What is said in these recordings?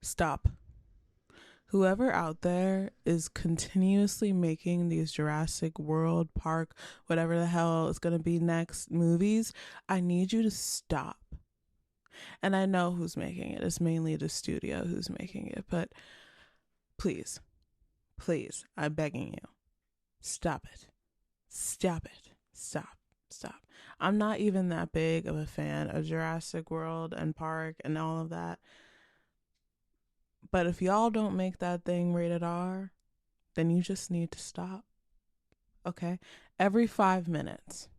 Stop. Whoever out there is continuously making these Jurassic World Park, whatever the hell is going to be next movies, I need you to stop. And I know who's making it. It's mainly the studio who's making it. But please, please, I'm begging you. Stop it. Stop it. Stop. Stop. I'm not even that big of a fan of Jurassic World and Park and all of that. But if y'all don't make that thing rated R, then you just need to stop. Okay? Every 5 minutes,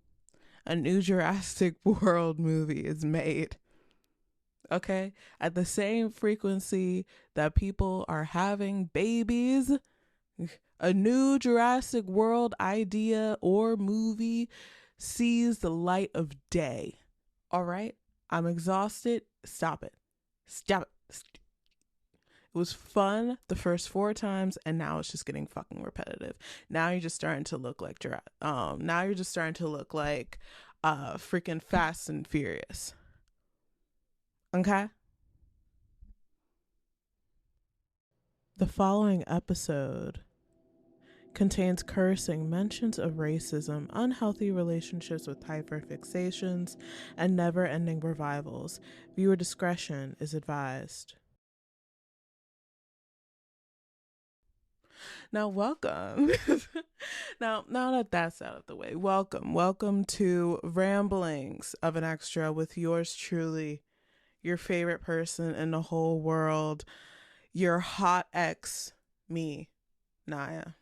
a new Jurassic World movie is made. Okay? At the same frequency that people are having babies, a new Jurassic World idea or movie sees the light of day. All right? I'm exhausted. Stop it. Stop it. It was fun the first 4 times, and now it's just getting fucking repetitive. Now you're just starting to look like freaking Fast and Furious. Okay? The following episode contains cursing, mentions of racism, unhealthy relationships with hyperfixations, and never-ending revivals. Viewer discretion is advised. Now, welcome. now that that's out of the way, welcome to Ramblings of an Extra with yours truly, your favorite person in the whole world, your hot ex, me, Nyah.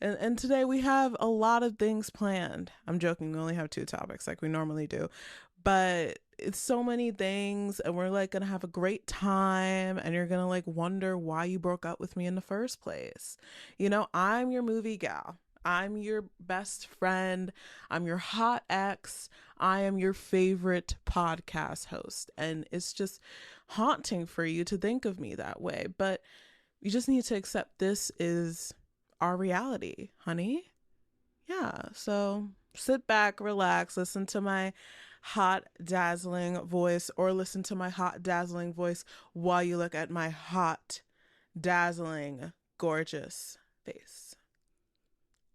And today we have a lot of things planned. I'm joking, we only have 2 topics like we normally do. But it's so many things, and we're like gonna have a great time, and you're gonna like wonder why you broke up with me in the first place. You know, I'm your movie gal. I'm your best friend. I'm your hot ex. I am your favorite podcast host. And it's just haunting for you to think of me that way. But you just need to accept this is our reality, honey. Yeah, so sit back, relax, listen to my hot, dazzling voice, or listen to my hot, dazzling voice while you look at my hot, dazzling, gorgeous face.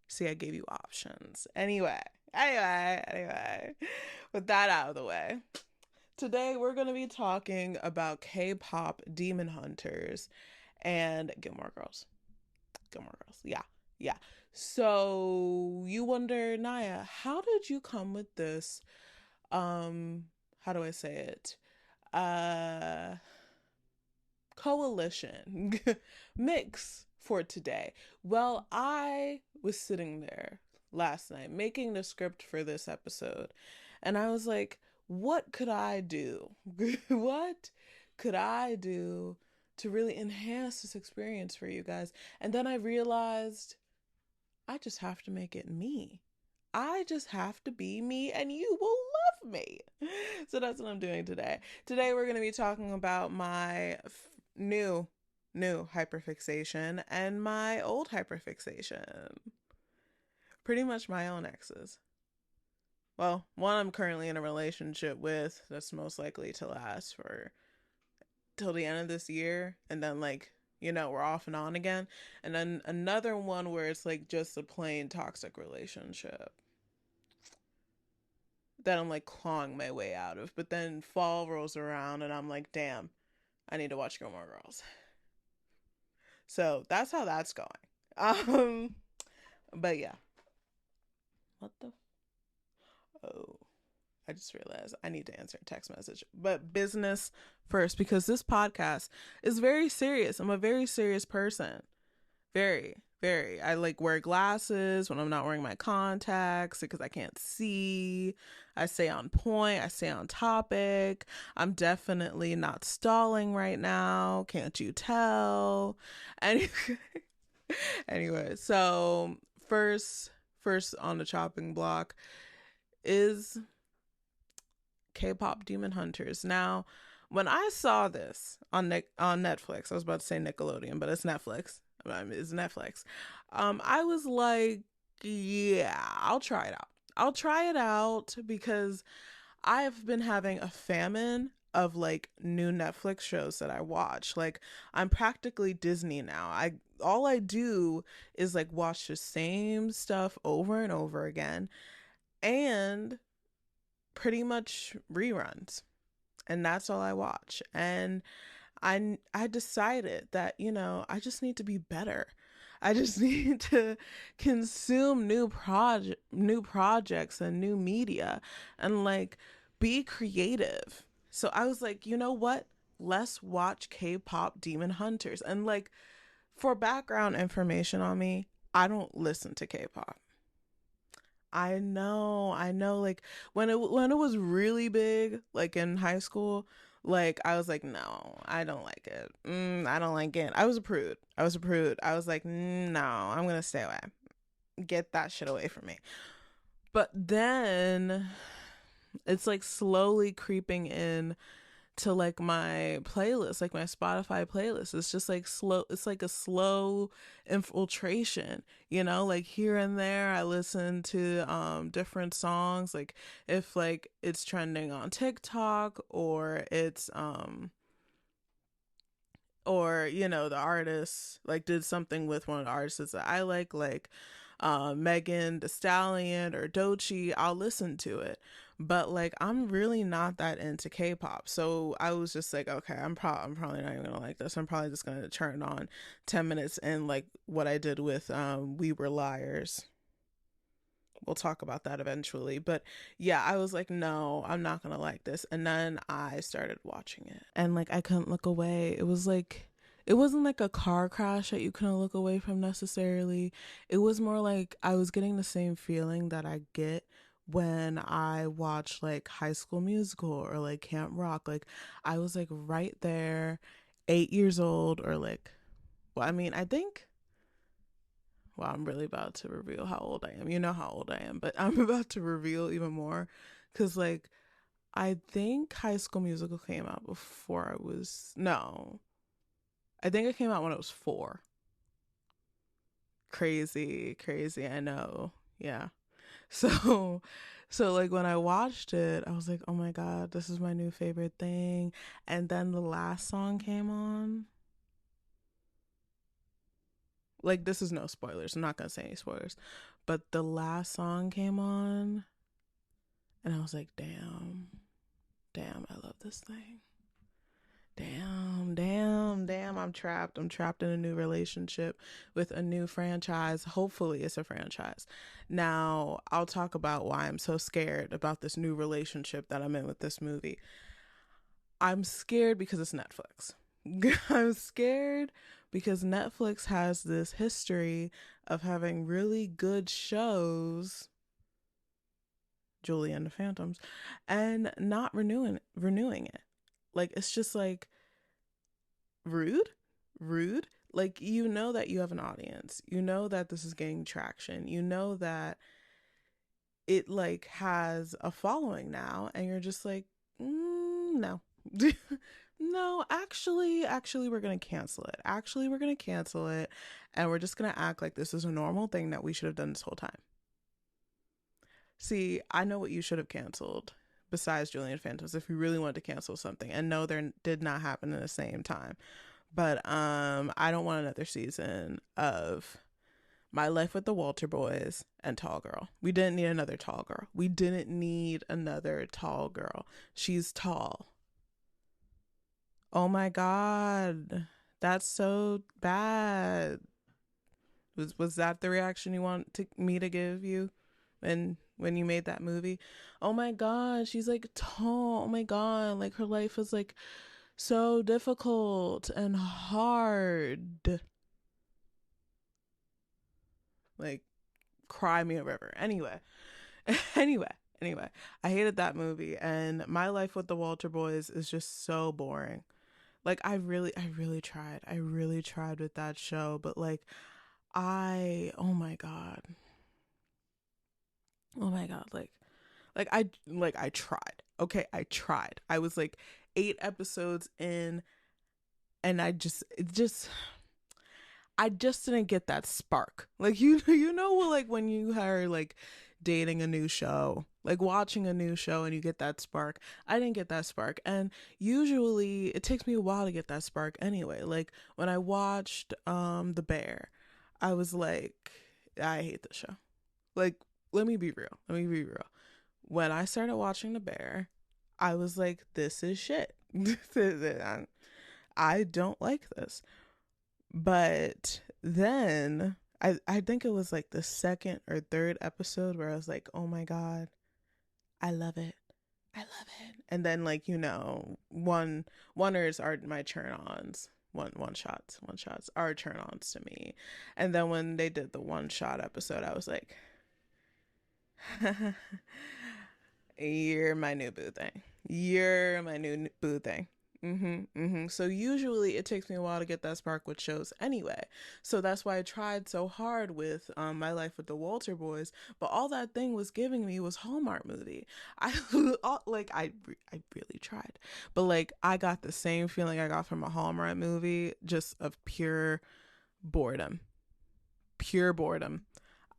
See, I gave you options. Anyway, with that out of the way, today we're going to be talking about K-pop demon hunters and Gilmore Girls. Yeah. So you wonder, Nyah, how did you come with this how do I say it? Coalition mix for today. Well, I was sitting there last night making the script for this episode, and I was like, what could I do? What could I do to really enhance this experience for you guys? And then I realized I just have to make it me. I just have to be me, and you will love me. So that's what I'm doing today. Today we're going to be talking about my new hyperfixation and my old hyperfixation. Pretty much my own exes. Well, one I'm currently in a relationship with that's most likely to last for till the end of this year, and then we're off and on again. And then another one where it's like just a plain toxic relationship that I'm like clawing my way out of. But then fall rolls around and I'm like, damn, I need to watch Gilmore Girls. So that's how that's going. But yeah. What the? Oh, I just realized I need to answer a text message. But business first, because this podcast is very serious. I'm a very serious person. Very. I like wear glasses when I'm not wearing my contacts because I can't see. I stay on point. I stay on topic. I'm definitely not stalling right now. Can't you tell? Anyway, so first on the chopping block is K-pop demon hunters. Now, when I saw this on Netflix, I was about to say Nickelodeon, but it's Netflix. It's Netflix. I was like, yeah, I'll try it out. Because I've been having a famine of like new Netflix shows that I watch. Like I'm practically Disney now. I all I do is like watch the same stuff over and over again and pretty much reruns. And that's all I watch. And I decided that, you know, I just need to be better. I just need to consume new projects and new media and like be creative. So I was like, you know what? Let's watch K-pop Demon Hunters. And like for background information on me, I don't listen to K-pop. I know. Like when it was really big, like in high school, like I was like, no, I don't like it. I don't like it. I was a prude. I was like, no, I'm gonna stay away. Get that shit away from me. But then it's like slowly creeping in to like my playlist, like my Spotify playlist. It's just like slow, it's like a slow infiltration, you know, like here and there I listen to different songs, like if like it's trending on TikTok or you know the artist like did something with one of the artists that I like Megan Thee Stallion or Doechii, I'll listen to it. But like I'm really not that into K-pop, so I was just like, okay, I'm probably not even gonna like this. I'm probably just gonna turn it on 10 minutes and like what I did with We Were Liars. We'll talk about that eventually. But yeah, I was like, no, I'm not gonna like this. And then I started watching it. And like I couldn't look away. It was like it wasn't like a car crash that you couldn't look away from necessarily. It was more like I was getting the same feeling that I get when I watch like High School Musical or like Camp Rock. Like I was like right there, 8 years old, or like well, I mean, I think well, I'm really about to reveal how old I am. You know how old I am, but I'm about to reveal even more because, like, I think High School Musical came out before I was. No, I think it came out when I was 4. Crazy, crazy. I know. Yeah. So, so like when I watched it, I was like, oh my God, this is my new favorite thing. And then the last song came on. Like, this is no spoilers. I'm not going to say any spoilers. But the last song came on and I was like, damn, I love this thing. Damn, I'm trapped. I'm trapped in a new relationship with a new franchise. Hopefully, it's a franchise. Now, I'll talk about why I'm so scared about this new relationship that I'm in with this movie. I'm scared because it's Netflix. I'm scared because Netflix has this history of having really good shows, Julie and the Phantoms, and not renewing it. Like it's just like rude, rude. Like you know that you have an audience. You know that this is getting traction. You know that it like has a following now and you're just like, no. No, actually we're going to cancel it. Actually, we're going to cancel it and we're just going to act like this is a normal thing that we should have done this whole time. See, I know what you should have canceled besides Julian Phantoms if you really wanted to cancel something. And no, there did not happen in the same time. But I don't want another season of My Life with the Walter Boys and Tall Girl. We didn't need another tall girl. We didn't need another tall girl. She's tall. Oh my God. That's so bad. Was that the reaction you want me to give you when you made that movie? Oh my God, she's like tall. Oh my God, like her life is like so difficult and hard. Like cry me a river. Anyway, anyway, anyway, I hated that movie and My Life with the Walter Boys is just so boring. Like I really tried. I really tried with that show, but like oh my God. Oh my God, I tried. Okay, I tried. I was like 8 episodes in and I just didn't get that spark. Like you know like when you are like dating a new show, like watching a new show, and you get that spark. I didn't get that spark. And usually it takes me a while to get that spark anyway. Like when I watched The Bear, I was like, I hate this show. Like, let me be real. Let me be real. When I started watching The Bear, I was like, this is shit. I don't like this. But then I think it was like the second or third episode where I was like, oh my God, I love it. I love it. And then, like, you know, oneers are my turn ons. One shots are turn ons to me. And then when they did the one shot episode, I was like, you're my new boo thing. You're my new boo thing. So usually it takes me a while to get that spark with shows anyway. So that's why I tried so hard with My Life with the Walter Boys. But all that thing was giving me was Hallmark movie. I really tried. But like I got the same feeling I got from a Hallmark movie, just of pure boredom. Pure boredom.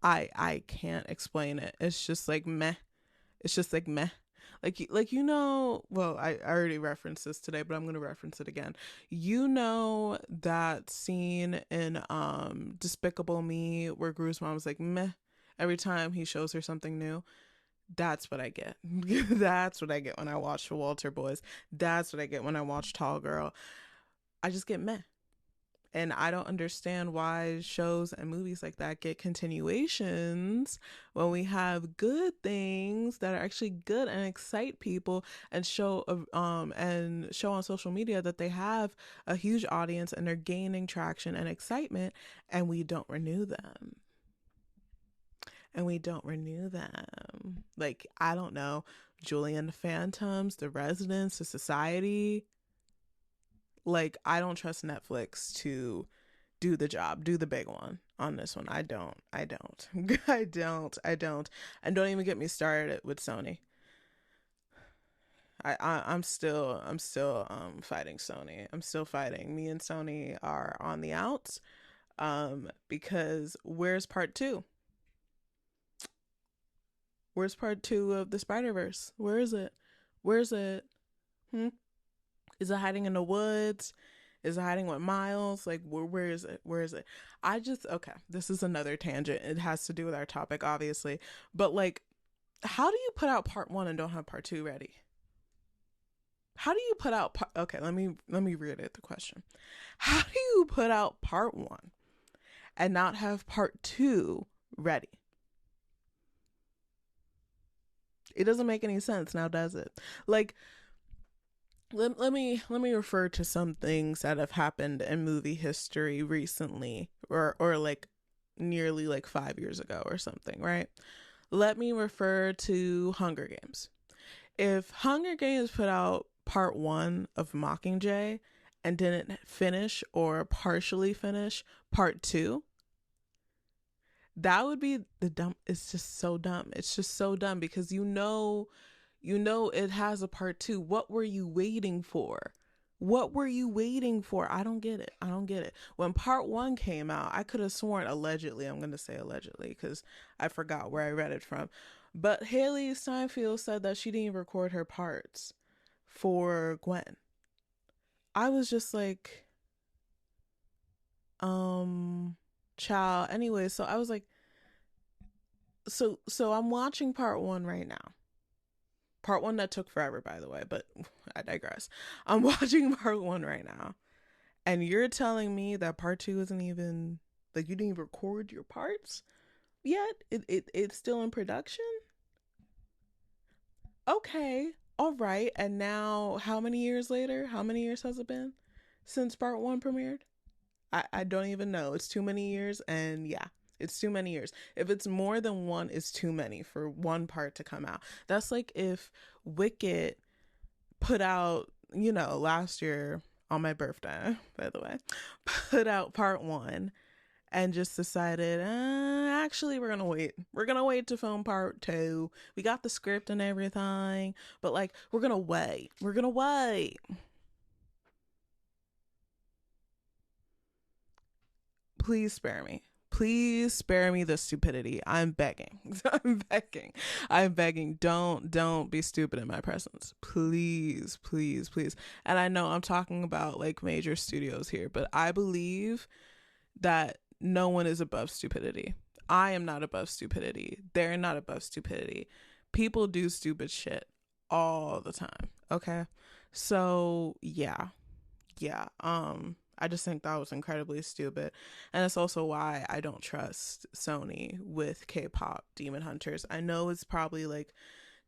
I can't explain it. It's just like meh. It's just like meh. Like you know, well, I already referenced this today, but I'm gonna reference it again. You know that scene in Despicable Me where Gru's mom was like meh every time he shows her something new? That's what I get. That's what I get when I watch The Walter Boys. That's what I get when I watch Tall Girl. I just get meh. And I don't understand why shows and movies like that get continuations when we have good things that are actually good and excite people, and show on social media that they have a huge audience and they're gaining traction and excitement, and we don't renew them. Like, I don't know, Julie and the Phantoms, The Residents, The Society. Like, I don't trust Netflix to do the job, do the big one on this one. I don't. I don't. And don't even get me started with Sony. I'm still fighting Sony. I'm still fighting. Me and Sony are on the outs. Because where's part 2? Where's part 2 of the Spider-Verse? Where is it? Is it hiding in the woods? Is it hiding with Miles? Like, where is it? Okay, this is another tangent. It has to do with our topic, obviously. But, like, how do you put out part 1 and don't have part 2 ready? How do you put out okay, let me reiterate the question. How do you put out part 1 and not have part 2 ready? It doesn't make any sense now, does it? Like, let me refer to some things that have happened in movie history recently, or like nearly like 5 years ago or something, right? Let me refer to Hunger Games. If Hunger Games put out part 1 of Mockingjay and didn't finish or partially finish part 2, that would be the dumb. It's just so dumb. Because you know it has a part 2. What were you waiting for? I don't get it. When part 1 came out, I could have sworn, allegedly, I'm going to say allegedly because I forgot where I read it from, but Haley Steinfeld said that she didn't record her parts for Gwen. I was just like, child. Anyway, so I was like, so I'm watching part 1 right now. Part 1 that took forever, by the way, but I digress. I'm watching part 1 right now, and you're telling me that part 2 isn't even, like, you didn't even record your parts yet? It's still in production? Okay, all right. And now, how many years later? How many years has it been since part 1 premiered? I don't even know. It's too many years, and yeah. It's too many years. If it's more than 1, it's too many for one part to come out. That's like if Wicked put out, last year on my birthday, by the way, put out part 1 and just decided, actually, we're going to wait. We're going to wait to film part 2. We got the script and everything, but like, we're going to wait. Please spare me. Please spare me the stupidity. I'm begging. I'm begging. Don't be stupid in my presence. Please, please, please. And I know I'm talking about like major studios here, but I believe that no one is above stupidity. I am not above stupidity. They're not above stupidity. People do stupid shit all the time. Okay. So yeah. I just think that was incredibly stupid. And it's also why I don't trust Sony with K-pop Demon Hunters. I know it's probably like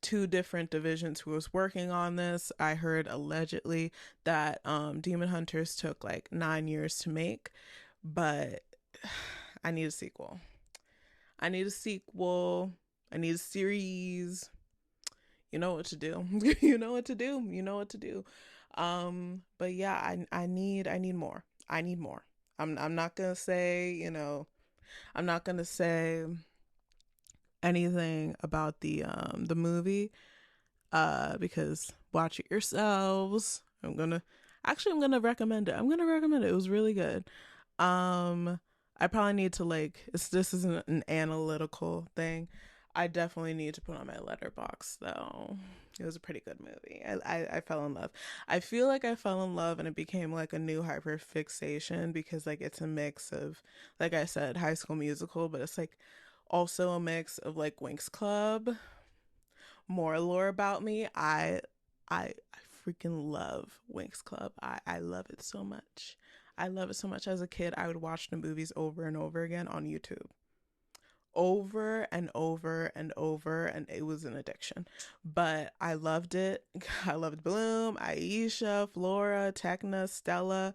two different divisions who was working on this. I heard allegedly that Demon Hunters took like 9 years to make, but I need a sequel. I need a sequel. I need a series. You know what to do. You know what to do. You know what to do. But yeah, I need more. I need more. I'm not gonna say, I'm not gonna say anything about the movie, because watch it yourselves. I'm gonna recommend it. I'm gonna recommend it. It was really good. I probably need to this isn't an analytical thing. I definitely need to put on my letterbox though. It was a pretty good movie. I fell in love. I feel like I fell in love and it became like a new hyperfixation because like it's a mix of, like I said, High School Musical, but it's like also a mix of like Winx Club. More lore about me. I freaking love Winx Club. I love it so much. I love it so much. As a kid, I would watch the movies over and over again on YouTube. Over and over and over, and it was an addiction. But I loved it. I loved Bloom, Aisha, Flora, Tekna, Stella.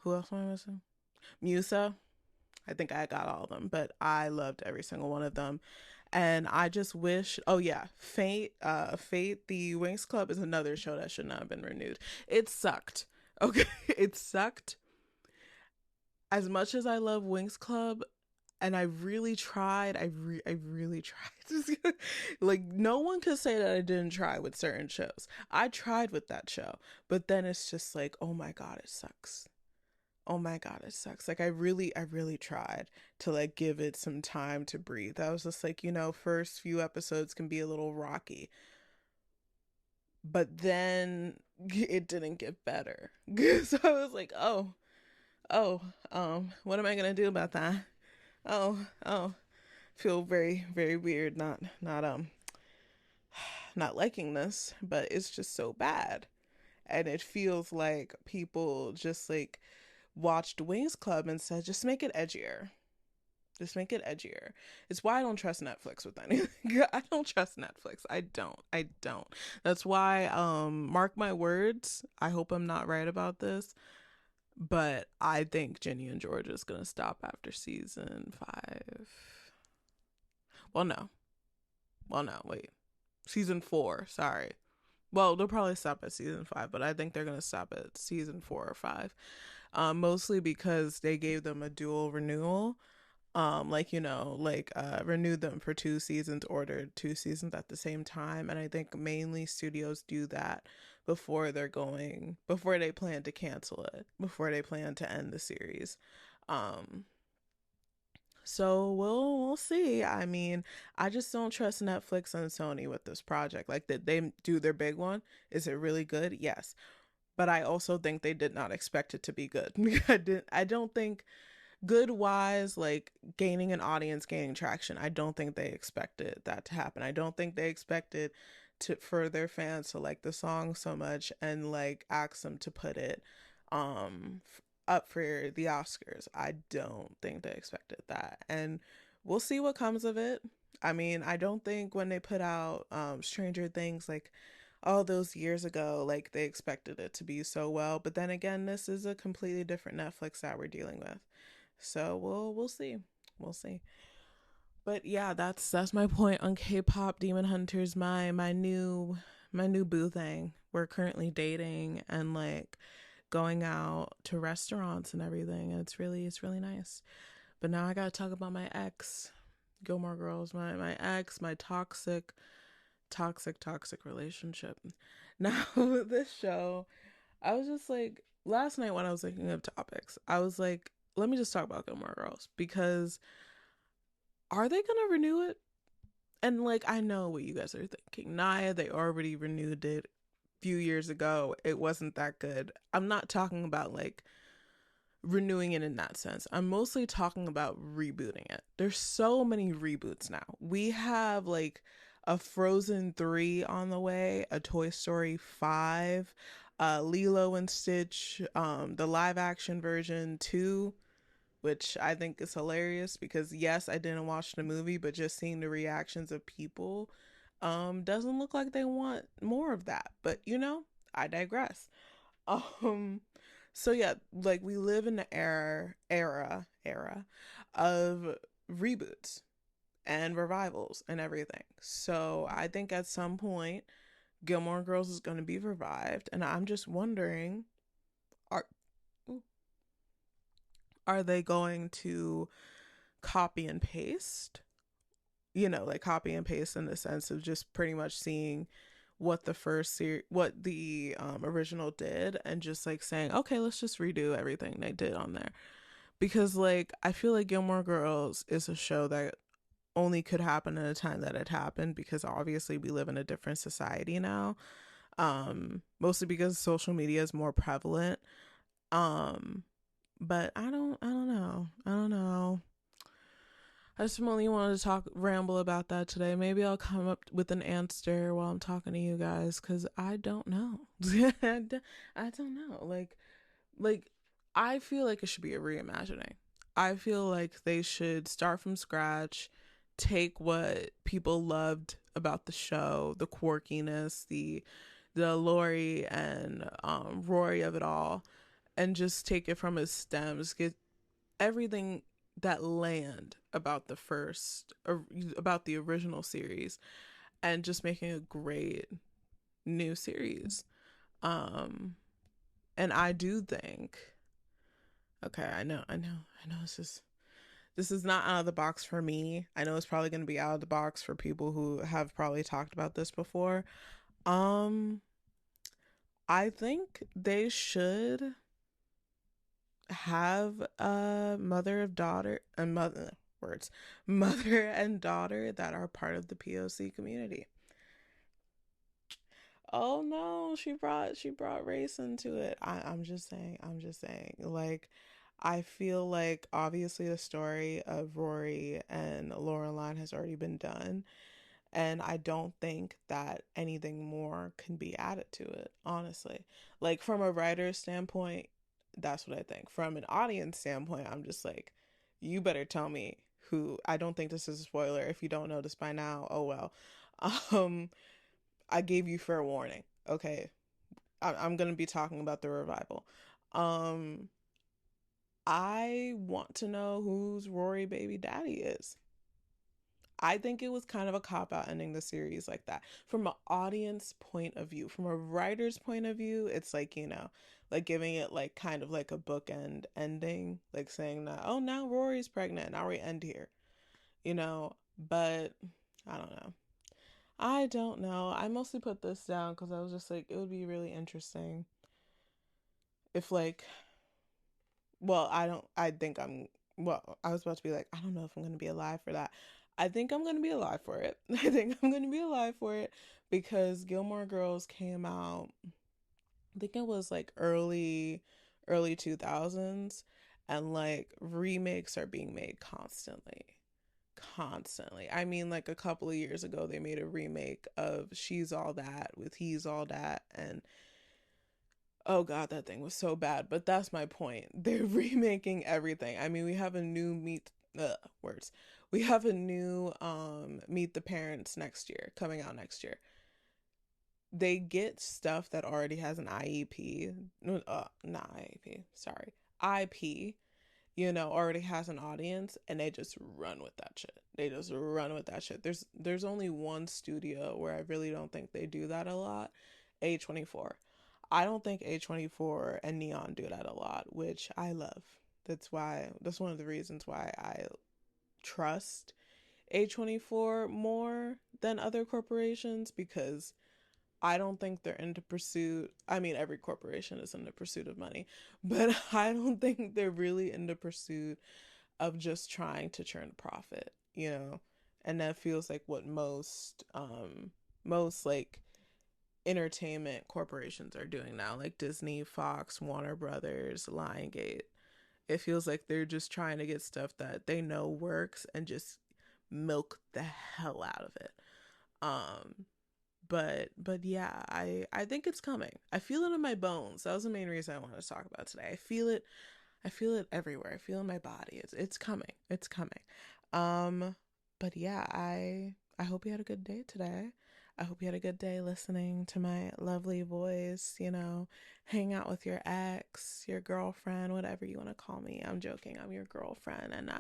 Who else am I missing? Musa. I think I got all of them, but I loved every single one of them. And I just wish, oh yeah, Fate, the Winx Club is another show that should not have been renewed. It sucked. Okay, it sucked. As much as I love Winx Club, and I really tried, I really tried. Like, no one could say that I didn't try with certain shows. I tried with that show, but then it's just like, oh my God, it sucks. Oh my God, it sucks. Like, I really tried to like give it some time to breathe. I was just like, first few episodes can be a little rocky, but then it didn't get better. So I was like, what am I gonna do about that? Oh, feel very, very weird not liking this, but it's just so bad. And it feels like people just like watched Winx Club and said, just make it edgier. Just make it edgier. It's why I don't trust Netflix with anything. I don't trust Netflix. I don't. That's why, mark my words, I hope I'm not right about this, but I think Ginny and George is gonna stop after season 5. Well, no. Wait. Season 4, sorry. Well, they'll probably stop at season 5, but I think they're gonna stop at season 4 or 5. Mostly because they gave them a dual renewal. Renewed them for 2 seasons, ordered 2 seasons at the same time. And I think mainly studios do that before they plan to cancel it, before they plan to end the series. So we'll see. I mean, I just don't trust Netflix and Sony with this project. Like, that they do their big one. Is it really good? Yes. But I also think they did not expect it to be good. I don't think good wise, like gaining an audience, gaining traction. I don't think they expected that to happen. I don't think they expected for their fans to like the song so much and like ask them to put it up for the Oscars. I don't think they expected that. And we'll see what comes of it. I mean, I don't think when they put out Stranger Things like all those years ago, like they expected it to be so well. But then again, this is a completely different Netflix that we're dealing with. So we'll see. We'll see. But yeah, that's my point on K-pop Demon Hunters, my new boo thing. We're currently dating and like going out to restaurants and everything. And it's really nice. But now I gotta talk about my ex, Gilmore Girls, my ex, my toxic relationship. Now with this show, I was just like, last night when I was looking up topics, I was like, let me just talk about Gilmore Girls, because are they gonna renew it? And like, I know what you guys are thinking. Nyah, they already renewed it a few years ago. It wasn't that good. I'm not talking about like renewing it in that sense. I'm mostly talking about rebooting it. There's so many reboots now. We have like a Frozen 3 on the way, a Toy Story 5, Lilo and Stitch, the live action version 2, which I think is hilarious because yes, I didn't watch the movie, but just seeing the reactions of people doesn't look like they want more of that. But you know, I digress. Um so yeah, like we live in the era of reboots and revivals and everything. So I think at some point Gilmore Girls is going to be revived, and I'm just wondering, are are they going to copy and paste? You know, like copy and paste in the sense of just pretty much seeing what the what the original did, and just like saying, okay, let's just redo everything they did on there. Because like I feel like Gilmore Girls is a show that only could happen in a time that it happened, because obviously we live in a different society now. Mostly because social media is more prevalent. Um, but I don't know. I just really wanted to ramble about that today. Maybe I'll come up with an answer while I'm talking to you guys, because I don't know. I don't know. Like, I feel like it should be a reimagining. I feel like they should start from scratch, take what people loved about the show, the quirkiness, the Lori and Rory of it all, and just take it from its stems, get everything that land about the about the original series, and just making a great new series. um and I do think, okay, I know this is not out of the box for me. I know it's probably going to be out of the box for people who have probably talked about this before. um I think they should have a mother of daughter and mother words mother and daughter that are part of the POC community. Oh no, she brought race into it. I'm just saying, like, I feel like obviously the story of Rory and Lorelai has already been done, and I don't think that anything more can be added to it, honestly. Like, from a writer's standpoint, that's what I think. From an audience standpoint, I'm just like, you better tell me who. I don't think this is a spoiler. If you don't know this by now, oh well. um I gave you fair warning. Okay, I'm gonna be talking about the revival. um I want to know who's Rory baby daddy is. I think it was kind of a cop out ending the series like that. From an audience point of view, from a writer's point of view, it's like, like giving it like kind of like a bookend ending, like saying that, oh, now Rory's pregnant, now we end here, but I don't know. I don't know. I mostly put this down because I was just like, it would be really interesting if, like, well, I think well, I was about to be like, I don't know if I'm going to be alive for that. I think I'm going to be alive for it. I think I'm going to be alive for it because Gilmore Girls came out, I think it was like early 2000s, and like remakes are being made constantly. Constantly. I mean, like a couple of years ago, they made a remake of She's All That with He's All That, and oh god, that thing was so bad. But that's my point. They're remaking everything. I mean, we have a new words. We have a new Meet the Parents next year, coming out next year. They get stuff that already has an IEP, not IEP, sorry, IP, already has an audience, and they just run with that shit. They just run with that shit. There's only one studio where I really don't think they do that a lot, A24. I don't think A24 and Neon do that a lot, which I love. That's one of the reasons why I trust A24 more than other corporations, because I don't think they're into pursuit. I mean, every corporation is in the pursuit of money, but I don't think they're really in the pursuit of just trying to churn profit, you know? And that feels like what most like entertainment corporations are doing now, like Disney, Fox, Warner Brothers, Lionsgate. It feels like they're just trying to get stuff that they know works and just milk the hell out of it. Um but yeah, I think it's coming. I feel it in my bones. That was the main reason I wanted to talk about today. I feel it everywhere. I feel it in my body. It's coming. It's coming. Um but yeah, I hope you had a good day today. I hope you had a good day listening to my lovely voice, you know, hang out with your ex, your girlfriend, whatever you want to call me. I'm joking. I'm your girlfriend, and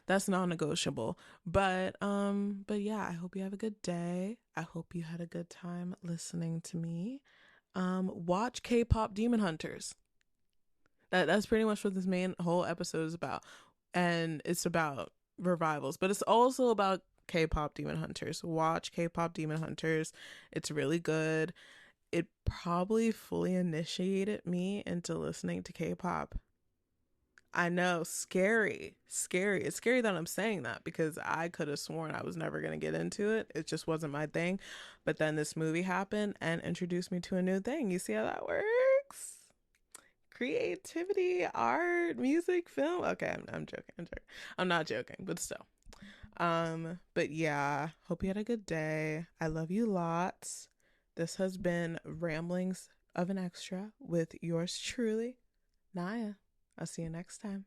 that's non-negotiable. But yeah, I hope you have a good day. I hope you had a good time listening to me. Watch K-pop Demon Hunters. That's pretty much what this main whole episode is about. And it's about revivals, but it's also about K-pop Demon Hunters. Watch K-pop Demon Hunters. It's really good. It probably fully initiated me into listening to K-pop. I know, scary, scary. It's scary that I'm saying that because I could have sworn I was never going to get into it. It just wasn't my thing. But then this movie happened and introduced me to a new thing. You see how that works? Creativity, art, music, film. Okay, I'm joking. I'm joking. I'm not joking, but still. But yeah, hope you had a good day. I love you lots. This has been Ramblings of an Extra with yours truly, Nyah. I'll see you next time.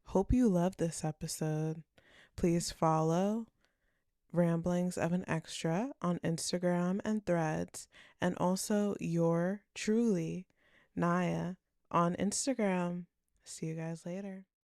Hope you loved this episode. Please follow Ramblings of an Extra on Instagram and Threads, and also your truly, Nyah, on Instagram. See you guys later.